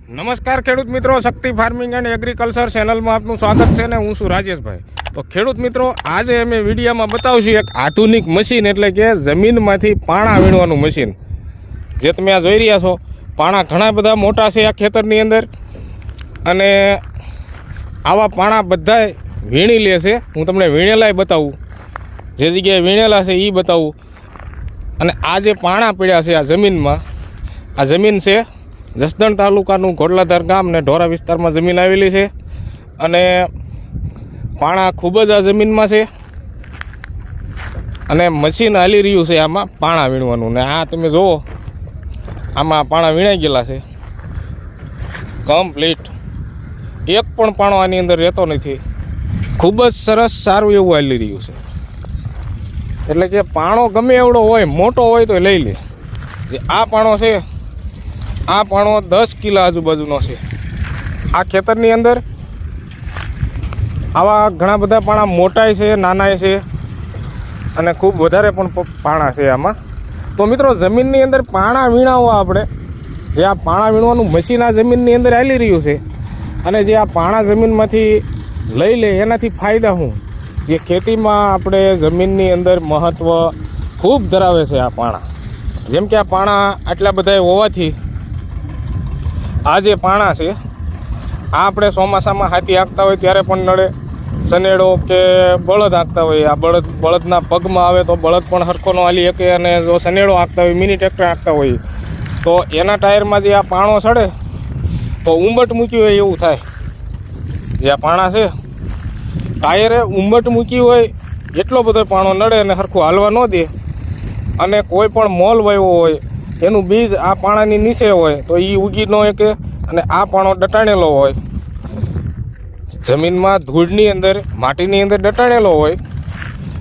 નમસ્કાર ખેડૂત મિત્રો, શક્તિ ફાર્મિંગ એન્ડ એગ્રીકલ્ચર ચેનલમાં આપનું સ્વાગત છે ને હું છું રાજેશભાઈ। તો ખેડૂત મિત્રો, આજે અમે વિડીયોમાં બતાવશું એક આધુનિક મશીન એટલે કે જમીનમાંથી પાણા વીણવાનું મશીન। જે તમે આ જોઈ રહ્યા છો, પાણા ઘણા બધા મોટા છે આ ખેતરની અંદર અને આવા પાણા બધાય વીણી લે છે। હું તમને વીણેલાય બતાવું, જે જગ્યાએ વીણેલા છે એ બતાવું। અને આ જે પાણા પડ્યા છે આ જમીનમાં, આ જમીન છે જસદણ તાલુકાનું ઘોડલાધાર ગામ ને ઢોરા વિસ્તારમાં જમીન આવેલી છે અને પાણા ખૂબ જ આ જમીનમાં છે અને મશીન હાલી રહ્યું છે આમાં પાણા વીણવાનું। ને આ તમે જુઓ, આમાં પાણા વીણાઈ ગયેલા છે કમ્પ્લીટ, એક પણ પાણો આની અંદર રહેતો નથી। ખૂબ જ સરસ સારું એવું હાલી રહ્યું છે, એટલે કે પાણો ગમે એવડો હોય, મોટો હોય તો લઈ લે। જે આ પાણો છે, આ પાણો 10 કિલો આજુબાજુનો છે। આ ખેતરની અંદર આવા ઘણા બધા પાણા મોટાય છે, નાનાય છે અને ખૂબ વધારે પણ પાણા છે આમાં। તો મિત્રો, જમીનની અંદર પાણા વીણાવો આપણે, જે આ પાણા વીણવાનું મશીન આ જમીનની અંદર હાલી રહ્યું છે અને જે આ પાણા જમીનમાંથી લઈ લે એનાથી ફાયદા શું, જે ખેતીમાં આપણે જમીનની અંદર મહત્ત્વ ખૂબ ધરાવે છે આ પાણા। જેમ કે આ પાણા આટલા બધા હોવાથી આ જે પાણા છે આ આપણે ચોમાસામાં હાથી હાંકતા હોય ત્યારે પણ નડે, સનેડો કે બળદ હાંકતા હોય, આ બળદના પગમાં આવે તો બળદ પણ હરખો ન હાલી શકે, અને જો સનેડો હાંકતા હોય, મિની ટ્રેક્ટર હાંકતા હોય તો એના ટાયરમાં જે આ પાણો સડે તો ઉંબટ મૂકી હોય એવું થાય। જે આ પાણા છે ટાયરે ઉંબટ મૂકી હોય એટલો બધો પાણો નડે અને હરખું હાલવા ન દે, અને કોઈ પણ મોલ વાવ્યો હોય એનું બીજ આ પાણાની નીચે હોય તો એ ઉગી ન શકે, અને આ પાણો દટાણેલો હોય જમીનમાં, ધૂળની અંદર, માટીની અંદર દટાણેલો હોય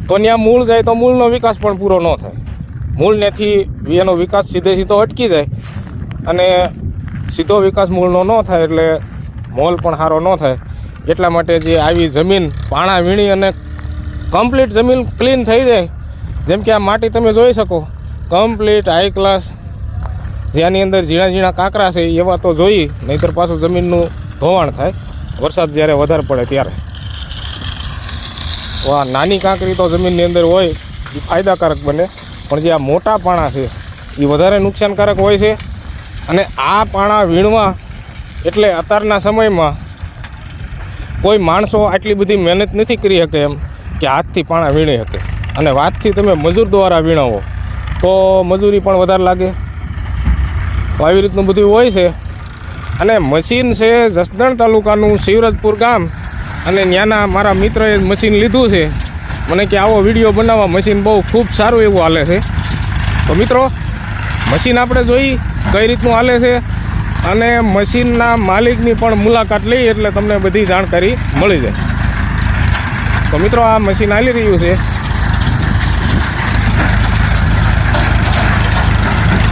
તો ત્યાં મૂળ જાય તો મૂળનો વિકાસ પણ પૂરો ન થાય। મૂળનેથી એનો વિકાસ સીધો અટકી જાય અને સીધો વિકાસ મૂળનો ન થાય એટલે મોલ પણ સારો ન થાય। એટલા માટે જે આવી જમીન પાણા વીણી અને કમ્પ્લીટ જમીન ક્લીન થઈ જાય, જેમ કે આ માટી તમે જોઈ શકો કમ્પ્લીટ હાઈ ક્લાસ, જેની અંદર ઝીણા ઝીણા કાંકરા છે એવા તો જોઈ, નહીંતર પાછું જમીનનું ધોવાણ થાય વરસાદ જ્યારે વધારે પડે ત્યારે। તો આ નાની કાંકરી તો જમીનની અંદર હોય એ ફાયદાકારક બને, પણ જે આ મોટા પાણા છે એ વધારે નુકસાનકારક હોય છે। અને આ પાણા વીણવા એટલે અત્યારના સમયમાં કોઈ માણસો આટલી બધી મહેનત નથી કરી શકે એમ કે હાથથી પાણા વીણી શકે, અને વાતથી તમે મજૂર દ્વારા વીણાવો તો મજૂરી પણ વધારે લાગે। તો આવી રીતનું બધું હોય છે। અને મશીન છે જસદણ તાલુકાનું શિવરજપુર ગામ, અને ત્યાંના મારા મિત્રએ મશીન લીધું છે, મને કે આવો વિડીયો બનાવવા, મશીન બહુ ખૂબ સારું એવું હાલે છે। તો મિત્રો, મશીન આપણે જોઈ કઈ રીતનું હાલે છે અને મશીનના માલિકની પણ મુલાકાત લઈ એટલે તમને બધી જાણકારી મળી જાય। તો મિત્રો, આ મશીન હાલી રહ્યું છે,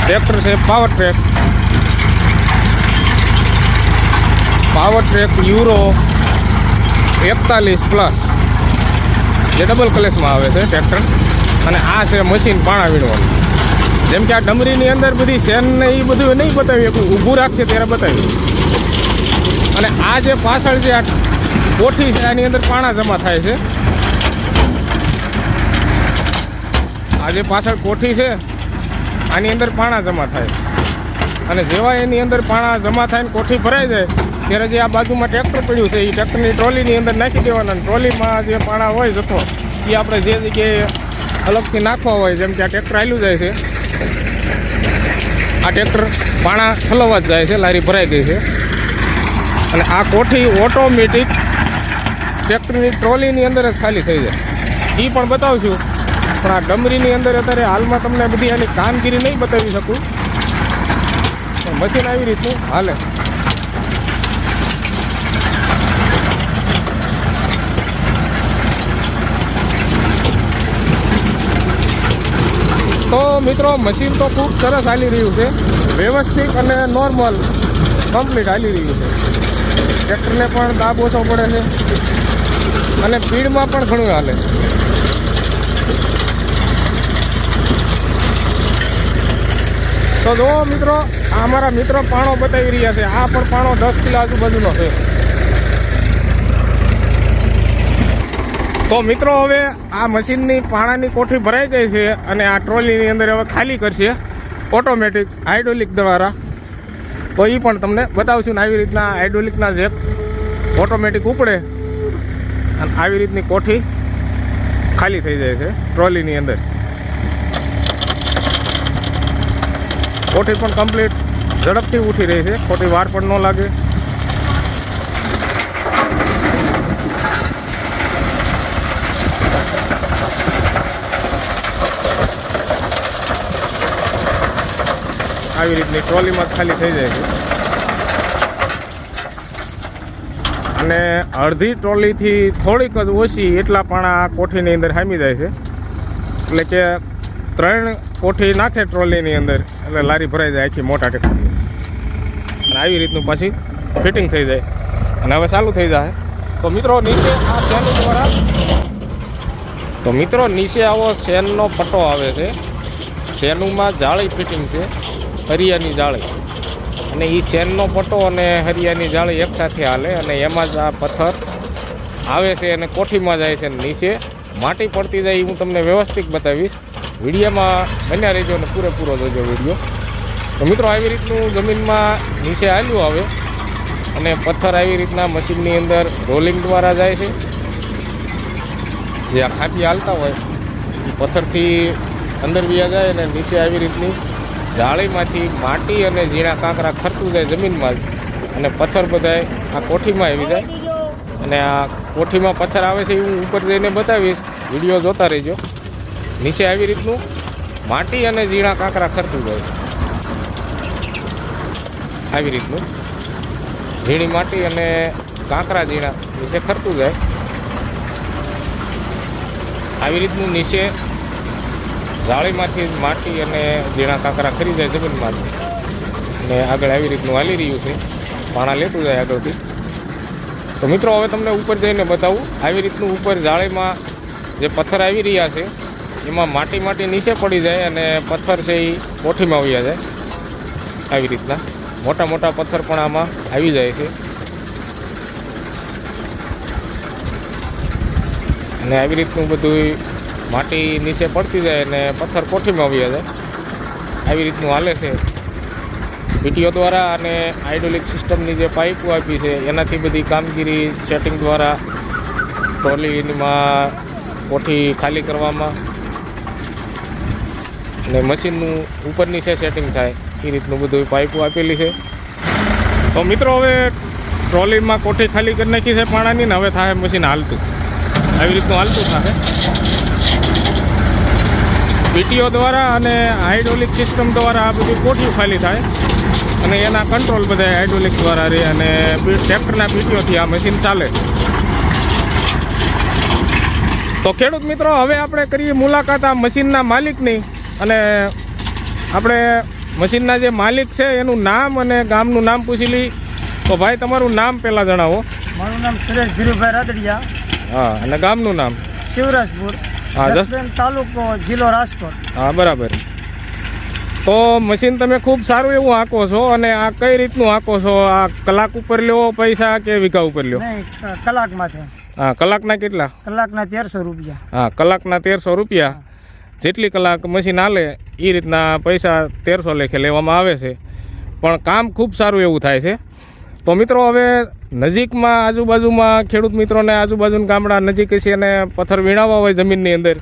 ટ્રેક્ટર છે પાવર ટ્રેક યુરો 41+, જે ડબલ ક્લેસમાં આવે છે ટ્રેક્ટર। અને આ છે મશીન પાણા વીણવાનું। જેમ કે આ ડમરીની અંદર બધી શેન ને એ બધું નહીં બતાવ્યું, ઊભું રાખશે ત્યારે બતાવ્યું। અને આ જે પાછળ જે આ કોઠી છે આની અંદર પાણા જમા થાય છે। આ જે પાછળ કોઠી છે આની અંદર પાણા જમા થાય, અને જેવા એની અંદર પાણા જમા થાય ને કોઠી ભરાઈ જાય ત્યારે જે આ બાજુમાં ટ્રેક્ટર પડ્યું છે એ ટ્રેક્ટરની ટ્રોલીની અંદર નાખી દેવાના। ટ્રોલીમાં જે પાણા હોય જથ્થો એ આપણે જે જગ્યાએ અલગથી નાખવા હોય, જેમ કે આ ટ્રેક્ટર હાલ્યું જાય છે, આ ટ્રેક્ટર પાણા ઠલવવા જ જાય છે, લારી ભરાઈ ગઈ છે, અને આ કોઠી ઓટોમેટિક ટ્રેક્ટરની ટ્રોલીની અંદર જ ખાલી થઈ જાય, એ પણ બતાવશું। પણ આ ડમરીની અંદર અત્યારે હાલમાં તમને બધી આની કામગીરી નહીં બતાવી શકું, પણ મશીન આવી રીતનું હાલે। તો મિત્રો, મશીન તો ખૂબ સરસ હાલી રહ્યું છે, વ્યવસ્થિત અને નોર્મલ કમ્પ્લીટ હાલી રહ્યું છે। ટ્રેક્ટરને પણ દાબ ઓછો પડે છે અને સ્પીડમાં પણ ઘણું હાલે। તો જો મિત્રો આ અમારા મિત્રો પાણો બતાવી રહ્યા છે. આ પણ પાણો 10 કિલો આજુબાજુનો છે. તો મિત્રો હવે આ મશીનની પાણાની કોઠી ભરાઈ ગઈ છે અને આ ટ્રોલીની અંદર હવે ખાલી કરશે ઓટોમેટિક હાઇડ્રોલિક દ્વારા. તો એ પણ તમને બતાવશું ને આવી રીતના હાઇડ્રોલિકના જેક ઓટોમેટિક ઉપડે અને આવી રીતની કોઠી ખાલી થઈ જાય છે ટ્રોલીની અંદર. કોઠી પણ કમ્પ્લીટ ઝડપથી ઉઠી રહી છે, ખોટી વાર પણ ન લાગે. આવી રીતની ટ્રોલીમાં ખાલી થઈ જાય છે અને અડધી ટ્રોલીથી થોડીક જ ઓછી એટલા પાણા આ કોઠીની અંદર હામી જાય છે. એટલે કે 3 કોઠી નાખે ટ્રોલીની અંદર એટલે લારી ભરાઈ જાય આખી મોટા ટેક્ટરની. અને આવી રીતનું પાછી ફિટિંગ થઈ જાય અને હવે ચાલુ થઈ જાય. તો મિત્રો નીચે આ શેન દ્વારા નીચે આવો શેનનો પટ્ટો આવે છે. શેનુમાં જાળી ફિટિંગ છે, હરિયાની જાળી, અને એ શેનનો પટ્ટો અને હરિયાની જાળી એકસાથે હાલે અને એમાં જ આ પથ્થર આવે છે અને કોઠીમાં જાય છે. નીચે માટી પડતી જાય એ હું તમને વ્યવસ્થિત બતાવીશ. વિડીયોમાં બન્યા રહેજો અને પૂરેપૂરો જોજો વિડીયો. તો મિત્રો આવી રીતનું જમીનમાં નીચે હાલ્યું આવે અને પથ્થર આવી રીતના મશીનની અંદર રોલિંગ દ્વારા જાય છે. જે આ ખાંટી હાલતા હોય એ પથ્થરથી અંદર વ્યા જાય અને નીચે આવી રીતની જાળીમાંથી માટી અને ઝીણા કાંકરા ખરતું જાય જમીનમાં જ અને પથ્થર બધાય આ કોઠીમાં આવી જાય. અને આ કોઠીમાં પથ્થર આવે છે એ હું ઉપર જઈને બતાવીશ, વિડીયો જોતા રહેજો. નીચે આવી રીતનું માટી અને ઝીણા કાંકરા ખરતું જાય. આવી રીતનું ઝીણી માટી અને કાંકરા ઝીણા નીચે ખરતું જાય. આવી રીતનું નીચે જાળીમાંથી માટી અને ઝીણા કાંકરા ખરી જાય જમીનમાંથી અને આગળ આવી રીતનું હાલી રહ્યું છે, પાણા લેતું જાય આગળથી. તો મિત્રો હવે તમને ઉપર જઈને બતાવું. આવી રીતનું ઉપર જાળીમાં જે પથ્થર આવી રહ્યા છે એમાં માટી નીચે પડી જાય અને પથ્થર છે એ કોઠીમાં આવ્યા જાય. આવી રીતના મોટા મોટા પથ્થર પણ આમાં આવી જાય છે અને આવી રીતનું બધું માટી નીચે પડતી જાય અને પથ્થર કોઠીમાં આવ્યા જાય. આવી રીતનું હાલે છે પીટીઓ દ્વારા અને હાઇડ્રોલિક સિસ્ટમની જે પાઇપો આપી છે એનાથી બધી કામગીરી સેટિંગ દ્વારા ટ્રોલીમાં કોઠી ખાલી કરવામાં અને મશીનનું ઉપરની છે સેટિંગ થાય એ રીતનું બધું પાઇપો આપેલી છે. તો મિત્રો હવે ટ્રોલીમાં કોઠી ખાલી કરી નાખી છે પાણાની ને હવે થાય મશીન હાલતું. આવી રીતનું હાલતું થાય પીટીઓ દ્વારા અને હાઇડ્રોલિક સિસ્ટમ દ્વારા આ બધી કોઠી ખાલી થાય અને એના કંટ્રોલ બધા હાઇડ્રોલિક દ્વારા રહે અને ટ્રેક્ટરના પીટીઓથી આ મશીન ચાલે. તો ખેડૂત મિત્રો હવે આપણે કરીએ મુલાકાત આ મશીનના માલિકની અને આપણે મશીનના જે માલિક છે એનું નામ અને ગામનું નામ પૂછી લઈ. તો ભાઈ તમારું નામ પહેલાં જણાવો. મારું નામ સુરેશ ધીરુભાઈ રાદડિયા. હા, અને ગામનું નામ? શિવરાજપુર. હા, જસદણ તાલુકો, જિલ્લો રાજકોટ. હા, બરાબર. તો મશીન તમે ખૂબ સારું એવું હાંકો છો અને આ કઈ રીતનું હાંકો છો? આ કલાક ઉપર લ્યો પૈસા કે વીઘા ઉપર લ્યો? નહીં, કલાકમાંથી. હા, કલાકના કેટલા? કલાકના 1300 રૂપિયા. હા, કલાકના 1300 રૂપિયા. જેટલી કલાક મશીન હાલે એ રીતના પૈસા 1300 લેખે લેવામાં આવે છે. પણ કામ ખૂબ સારું એવું થાય છે. તો મિત્રો હવે નજીકમાં આજુબાજુમાં ખેડૂત મિત્રોને આજુબાજુના ગામડા નજીક છે અને પથ્થર વીણાવવા હોય જમીનની અંદર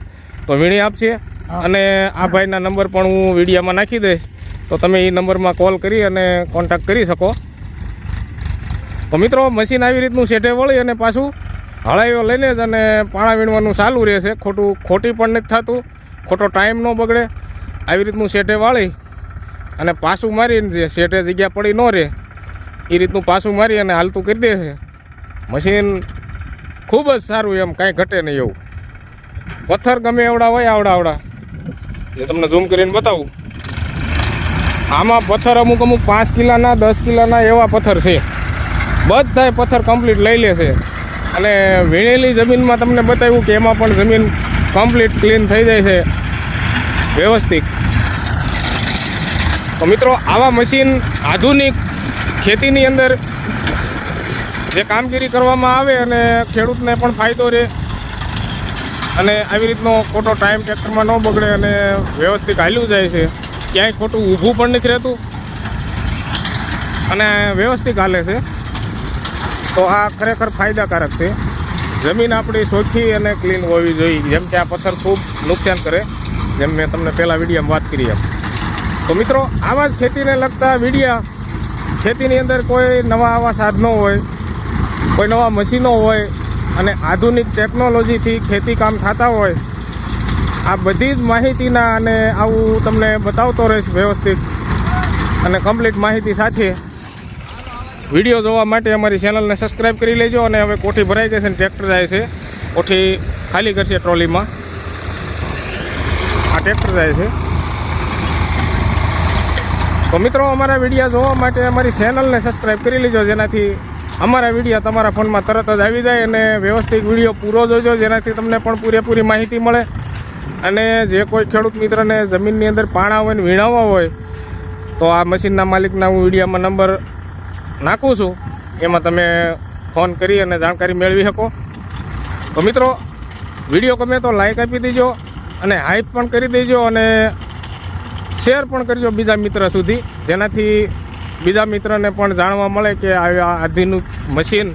તો વીણી આપશે. અને આ ભાઈના નંબર પણ હું વિડીયોમાં નાખી દઈશ તો તમે એ નંબરમાં કોલ કરી અને કોન્ટેક્ટ કરી શકો. તો મિત્રો મશીન આવી રીતનું શેઠે વળી અને પાછું હળાઈઓ લઈને જ અને પાણા વીણવાનું ચાલુ રહેશે. ખોટી પણ નથી થતું, ખોટો ટાઈમ ન બગડે. આવી રીતનું શેઠે વાળી અને પાછું મારીને જે શેઠે જગ્યા પડી ન રહે એ રીતનું પાછું મારી અને હાલતું કરી દે છે. મશીન ખૂબ જ સારું, એમ કાંઈ ઘટે નહીં એવું. પથ્થર ગમે એવડા હોય આવડા એ તમને ઝૂમ કરીને બતાવું. આમાં પથ્થર અમુક 5 કિલોના 10 કિલોના એવા પથ્થર છે. બધાય પથ્થર કમ્પ્લીટ લઈ લે છે અને વીણેલી જમીનમાં તમને બતાવ્યું કે એમાં પણ જમીન કમ્પ્લીટ ક્લીન થઈ જાય છે વ્યવસ્થિત. તો મિત્રો આવા મશીન આધુનિક ખેતીની અંદર જે કામગીરી કરવામાં આવે અને ખેડૂતને પણ ફાયદો રહે અને આવી રીતનો ખોટો ટાઈમ ટ્રેક્ટરમાં ન બગડે અને વ્યવસ્થિત હાલ્યું જાય છે, ક્યાંય ખોટું ઊભું પણ નથી રહેતું અને વ્યવસ્થિત હાલે છે. તો આ ખરેખર ફાયદાકારક છે. જમીન આપણી ચોખ્ખી અને ક્લીન હોવી જોઈએ, જેમ કે આ પથ્થર ખૂબ નુકસાન કરે, જેમ મેં તમને પહેલાં વિડીયોમાં વાત કરી એમ. તો મિત્રો આવા જ ખેતીને લગતા વિડીયા, ખેતીની અંદર કોઈ નવા આવા સાધનો હોય, કોઈ નવા મશીનો હોય અને આધુનિક ટેકનોલોજીથી ખેતી કામ થતા હોય, આ બધી જ માહિતીના અને આવું તમને બતાવતો રહીશ વ્યવસ્થિત અને કમ્પ્લીટ માહિતી સાથે. વિડીયો જોવા માટે અમારી ચેનલને સબસ્ક્રાઈબ કરી લેજો. અને હવે કોઠી ભરાઈ ગઈ છે અને ટ્રેક્ટર જાય છે, કોઠી ખાલી કરશે ટ્રોલીમાં. આ ટ્રેક્ટર જાય છે. તો મિત્રો અમારા વિડીયો જોવા માટે અમારી ચેનલને સબસ્ક્રાઈબ કરી લેજો, જેનાથી અમારા વિડીયો તમારા ફોનમાં તરત જ આવી જાય અને વ્યવસ્થિત વિડીયો પૂરો જોજો, જેનાથી તમને પણ પૂરેપૂરી માહિતી મળે. અને જે કોઈ ખેડૂત મિત્રને જમીનની અંદર પાણા હોય ને વીણાવવા હોય તો આ મશીનના માલિકના હું વિડીયોમાં નંબર નાખું છું, એમાં તમે ફોન કરી અને જાણકારી મેળવી શકો. તો મિત્રો વિડીયો ગમે તો લાઈક આપી દેજો અને હાઈપ પણ કરી દેજો અને શેર પણ કરજો બીજા મિત્ર સુધી, જેનાથી બીજા મિત્રને પણ જાણવા મળે કે આ આધુનિક મશીન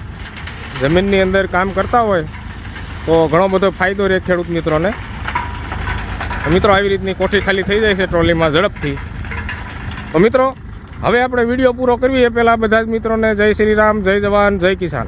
જમીનની અંદર કામ કરતા હોય તો ઘણો બધો ફાયદો રહે ખેડૂત મિત્રોને. મિત્રો આવી રીતની કોઠી ખાલી થઈ જાય છે ટ્રોલીમાં ઝડપથી. તો મિત્રો હવે આપણે વિડીયો પૂરો કરવી એ પહેલાં બધા જ મિત્રોને જય શ્રી રામ, જય જવાન, જય કિસાન.